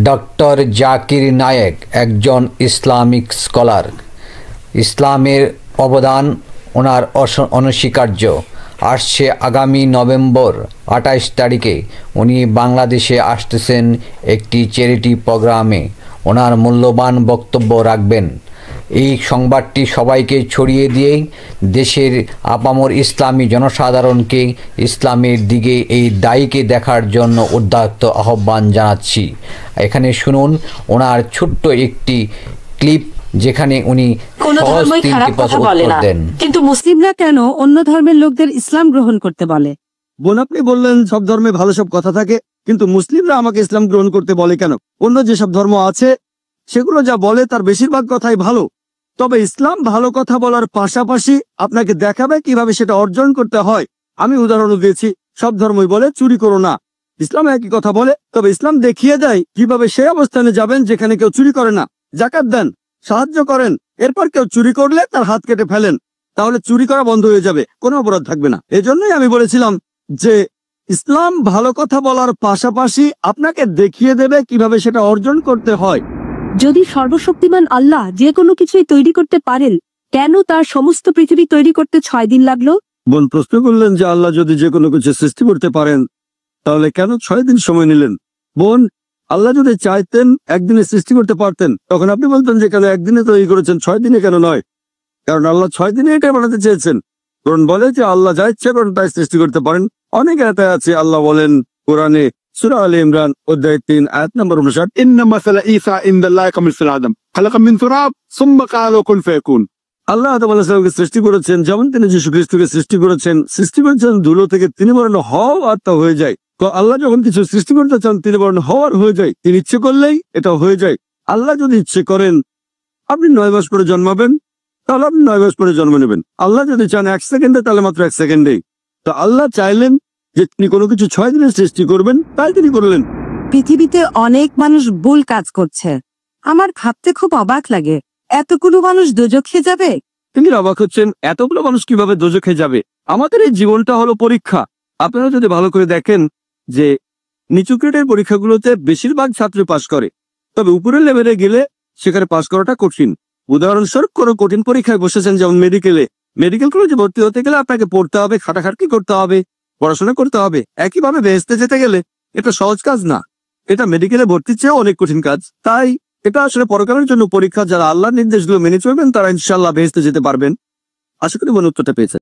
Doctor Zakir Naik একজন Islamic scholar. ইসলামের অবদান ওনার অনস্বীকার্য। আসছে আগামী নভেম্বর 28 তারিখে উনি বাংলাদেশে আসতেছেন একটি চ্যারিটি প্রোগ্রামে। ওনার মূল্যবান বক্তব্য রাখবেন। এই সংবাদটি সবাইকে ছড়িয়ে দিয়ে দেশের আপামর ইসলামী জনসাধারণকে ইসলামের দিকে এই দায়ীকে দেখার জন্য উদাত্ত আহ্বান জানাচ্ছি। এখানে শুনুন ওনার ছোট্ট একটি ক্লিপ, যেখানে উনি সহজ তিনটি প্রশ্ন উত্তর দেন। কিন্তু মুসলিমরা কেন অন্য ধর্মের লোকদের ইসলাম গ্রহণ করতে বলে? বোন, আপনি বললেন সব ধর্মে ভালো সব কথা থাকে, কিন্তু মুসলিমরা আমাকে ইসলাম গ্রহণ করতে বলে কেন? অন্য যেসব ধর্ম আছে সেগুলো যা বলে তার বেশিরভাগ কথাই ভালো, তবে ইসলাম ভালো কথা বলার পাশাপাশি আপনাকে দেখাবে কিভাবে সেটা অর্জন করতে হয়। আমি উদাহরণ দিয়েছি, সব ধর্মই বলে চুরি করো না, ইসলাম একই কথা বলে, তবে ইসলাম দেখিয়ে দেয় কিভাবে সেই অবস্থানে যাবেন যেখানে কেউ চুরি করে না। যাকাত দেন, সাহায্য করেন, এরপর কেউ চুরি করলে তার হাত কেটে ফেলেন, তাহলে চুরি করা বন্ধ হয়ে যাবে, কোনো অপরাধ থাকবে না। এজন্যই আমি বলেছিলাম যে ইসলাম ভালো কথা বলার পাশাপাশি আপনাকে দেখিয়ে দেবে কিভাবে সেটা অর্জন করতে হয়। যদি সর্বশক্তিমান আল্লাহ যে কোনো কিছুই তৈরি করতে পারেন, কেন তার সমস্ত পৃথিবী তৈরি করতে 6 দিন লাগলো? বোন প্রশ্ন করলেন যে আল্লাহ যদি যে কোনো কিছু সৃষ্টি করতে পারেন তাহলে কেন 6 দিন সময় নিলেন? বোন, আল্লাহ যদি চাইতেন একদিনে সৃষ্টি করতে পারতেন, তখন আপনি বলতেন যে কেন একদিনে তৈরি করেছেন, 6 দিনে কেন নয়? কারণ আল্লাহ 6 দিনে এটা বানাতে চেয়েছেন। কোরআন বলে যে আল্লাহ যা ইচ্ছে করেন তাই সৃষ্টি করতে পারেন। অনেক আয়াত আছে, আল্লাহ বলেন কোরআনে সূরা আলে ইমরান অধ্যায় 3 আয়াত নম্বর 59, ইন্না মাসালা ঈসা ইনদাল্লাহি কামিসাল আদম খালাকা মিন তুরাব সুম্মা ক্বালা কুন ফায়াকুন। আল্লাহ আদম আলাইহিস সালামকে সৃষ্টি করেছেন, যেমন তিনি যীশু খ্রিস্টকে সৃষ্টি করেছেন ধুলো থেকে, তিনি বলেন হও আর তা হয়ে যায়। তো আল্লাহ যখন কিছু সৃষ্টি করতে চান তিনি বলেন হওয়ার হয়ে যায়, তিনি ইচ্ছে করলেই এটা হয়ে যায়। আল্লাহ যদি ইচ্ছে করেন আপনি 9 মাস পরে জন্মাবেন, তাহলে আপনি 9 মাস পরে জন্ম নেবেন। আল্লাহ যদি চান 1 সেকেন্ডে, তাহলে মাত্র 1 সেকেন্ডেই। তো আল্লাহ চাইলেন যে তিনি কোনো কিছু 6 দিনে সৃষ্টি করবেন, তাই তিনি করলেন। পৃথিবীতে অনেক মানুষ ভুল কাজ করছে, আমার ভাবতে খুব অবাক লাগে, এতগুলো মানুষ দোজখে যাবে। তিনি অবাক হচ্ছেন এতগুলো মানুষ কিভাবে দোজখে যাবে? আমাদের এই জীবনটা হলো পরীক্ষা। আপনারা যদি ভালো করে দেখেন যে নিচু গ্রেডের পরীক্ষাগুলোতে বেশিরভাগ ছাত্র পাশ করে, তবে উপরের লেভেলে গেলে সেখানে পাশ করাটা কঠিন। উদাহরণস্বরূপ কোনো কঠিন পরীক্ষায় বসেছেন, যেমন মেডিকেল কলেজে ভর্তি হতে গেলে আপনাকে পড়তে হবে, খাটাখাটনি করতে হবে, পড়াশোনা করতে হবে। একইভাবে বেহেশতে যেতে গেলে এটা সহজ কাজ না, এটা মেডিকেলে ভর্তির চেয়েও অনেক কঠিন কাজ। তাই এটা আসলে পরকালের জন্য পরীক্ষা। যারা আল্লাহর নির্দেশগুলো মেনে চলবেন তারা ইনশাআল্লাহ বেহেশতে যেতে পারবেন। আশা করি উত্তরটা পেয়েছেন।